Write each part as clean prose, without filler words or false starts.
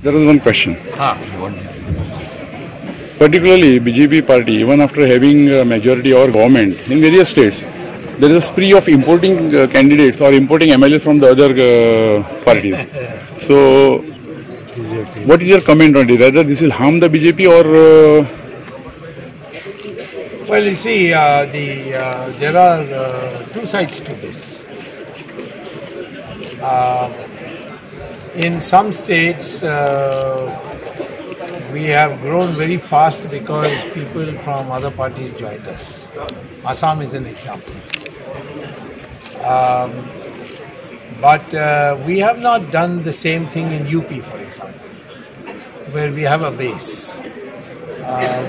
There is one question. Ah, Particularly BJP party, even after having a majority or government in various states, there is a spree of importing candidates or importing MLAs from the other parties. So, what is your comment on it? Whether this will harm the BJP or well, you see, there are two sides to this. In some states, we have grown very fast because people from other parties joined us. Assam is an example. But we have not done the same thing in UP, for example, where we have a base.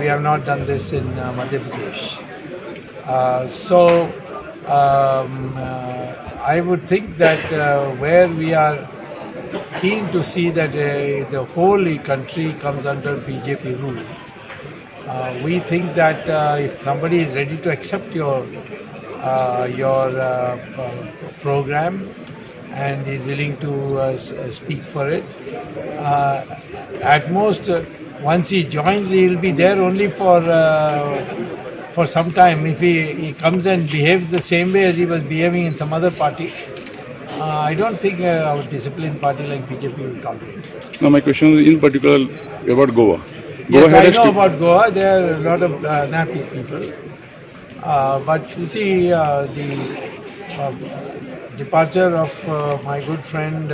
We have not done this in Madhya Pradesh. I would think that where we are keen to see that the whole country comes under BJP rule, we think that if somebody is ready to accept your program and is willing to speak for it, at most once he joins, he will be there only for some time. If he comes and behaves the same way as he was behaving in some other party, I don't think our disciplined party like BJP will tolerate it. no? My question is in particular about Goa. Yes, I know about Goa. There are a lot of nappy people. But you see, the departure of my good friend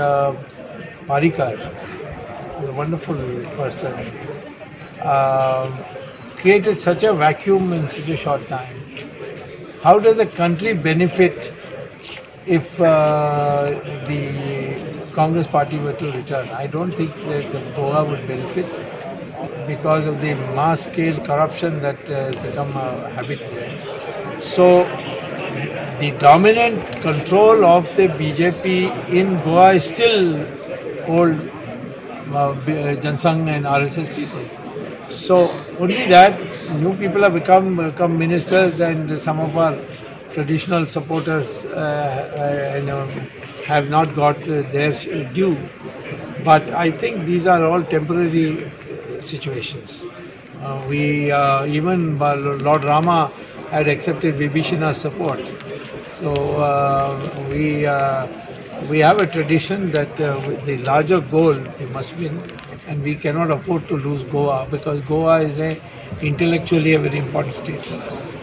Parikar, a wonderful person, created such a vacuum in such a short time. How does the country benefit if the Congress party were to return? I don't think that the Goa would benefit because of the mass scale corruption that has become a habit there. So the dominant control of the BJP in Goa is still old Jansangh and RSS people. So only that, new people have become ministers, and some of our traditional supporters have not got their due. But I think these are all temporary situations. Even Lord Rama had accepted Vibhishana's support. So we have a tradition that with the larger goal we must win, and we cannot afford to lose Goa, because Goa is intellectually a very important state for us.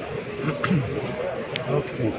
Okay.